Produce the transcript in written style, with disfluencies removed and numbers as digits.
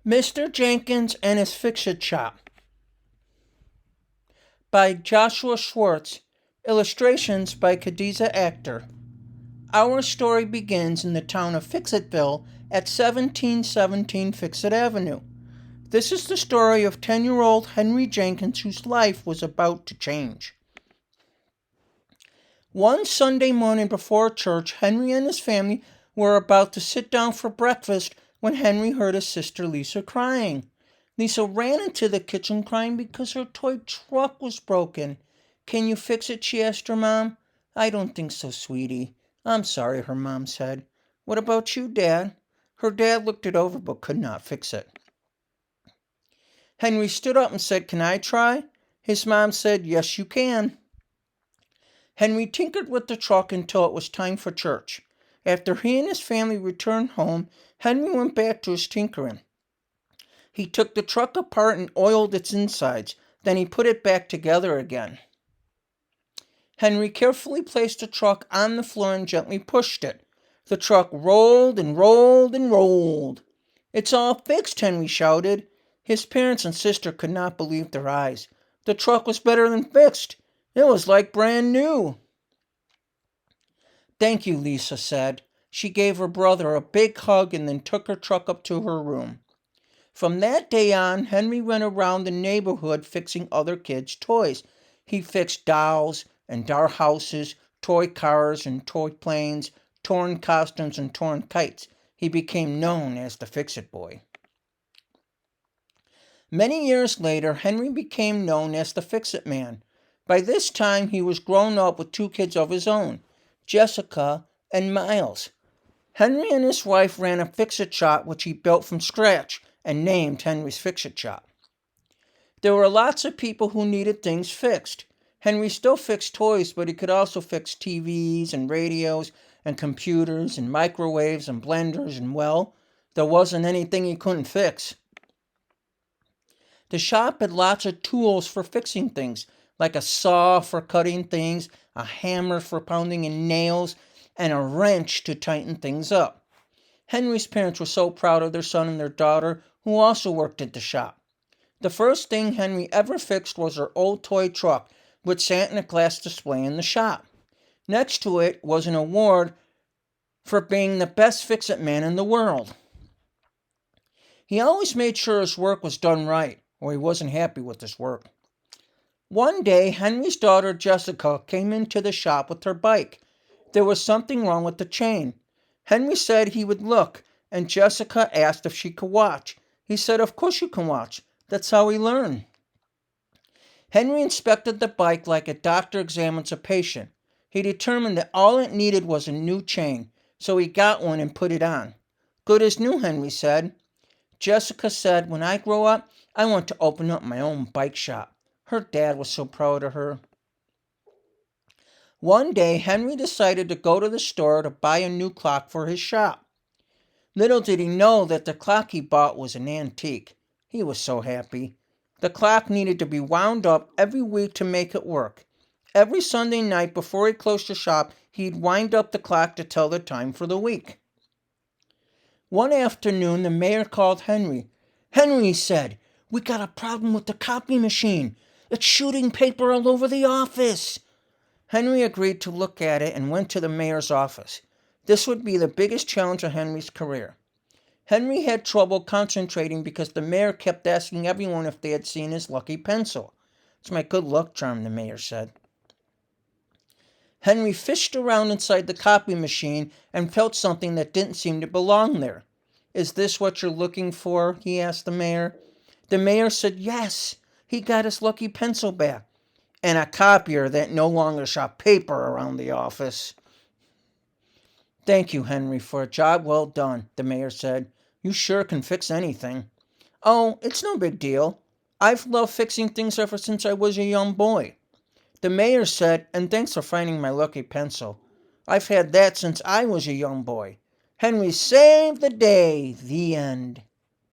Mr. Jenkins and His Fix-It Shop by Joshua Schwartz. Illustrations by Khadijah Akhtar. Our story begins in the town of Fix-Itville at 1717 Fix-It Avenue. This is the story of 10-year-old Henry Jenkins, whose life was about to change. One Sunday morning before church, Henry and his family were about to sit down for breakfast when Henry heard his sister Lisa crying. Lisa ran into the kitchen crying because her toy truck was broken. "Can you fix it?" she asked her mom. "I don't think so, sweetie." "I'm sorry," her mom said. "What about you, Dad?" Her dad looked it over but could not fix it. Henry stood up and said, "Can I try?" His mom said, "Yes, you can." Henry tinkered with the truck until it was time for church. After he and his family returned home, Henry went back to his tinkering. He took the truck apart and oiled its insides. Then he put it back together again. Henry carefully placed the truck on the floor and gently pushed it. The truck rolled and rolled and rolled. "It's all fixed," Henry shouted. His parents and sister could not believe their eyes. The truck was better than fixed. It was like brand new. "Thank you," Lisa said. She gave her brother a big hug and then took her truck up to her room. From that day on, Henry went around the neighborhood fixing other kids' toys. He fixed dolls and doll houses, toy cars and toy planes, torn costumes and torn kites. He became known as the Fix-It Boy. Many years later, Henry became known as the Fix-It Man. By this time, he was grown up with two kids of his own, Jessica and Miles. Henry and his wife ran a Fix-It shop which he built from scratch and named Henry's Fix-It Shop. There were lots of people who needed things fixed. Henry still fixed toys, but he could also fix TVs and radios and computers and microwaves and blenders, and well, there wasn't anything he couldn't fix. The shop had lots of tools for fixing things, like a saw for cutting things, a hammer for pounding in nails, and a wrench to tighten things up. Henry's parents were so proud of their son and their daughter, who also worked at the shop. The first thing Henry ever fixed was her old toy truck, which sat in a glass display in the shop. Next to it was an award for being the best fix-it man in the world. He always made sure his work was done right, or he wasn't happy with his work. One day, Henry's daughter Jessica came into the shop with her bike. There was something wrong with the chain. Henry said he would look, and Jessica asked if she could watch. He said, "Of course you can watch. That's how we learn." Henry inspected the bike like a doctor examines a patient. He determined that all it needed was a new chain, so he got one and put it on. "Good as new," Henry said. Jessica said, "When I grow up, I want to open up my own bike shop." Her dad was so proud of her. One day, Henry decided to go to the store to buy a new clock for his shop. Little did he know that the clock he bought was an antique. He was so happy. The clock needed to be wound up every week to make it work. Every Sunday night before he closed the shop, he'd wind up the clock to tell the time for the week. One afternoon, the mayor called Henry. "Henry," he said, "we got a problem with the copy machine. It's shooting paper all over the office." Henry agreed to look at it and went to the mayor's office. This would be the biggest challenge of Henry's career. Henry had trouble concentrating because the mayor kept asking everyone if they had seen his lucky pencil. "It's my good luck charm," the mayor said. Henry fished around inside the copy machine and felt something that didn't seem to belong there. "Is this what you're looking for?" he asked the mayor. The mayor said yes. He got his lucky pencil back, and a copier that no longer shot paper around the office. "Thank you, Henry, for a job well done," the mayor said. "You sure can fix anything." "Oh, it's no big deal. I've loved fixing things ever since I was a young boy." The mayor said, "And thanks for finding my lucky pencil. I've had that since I was a young boy." Henry saved the day. The end.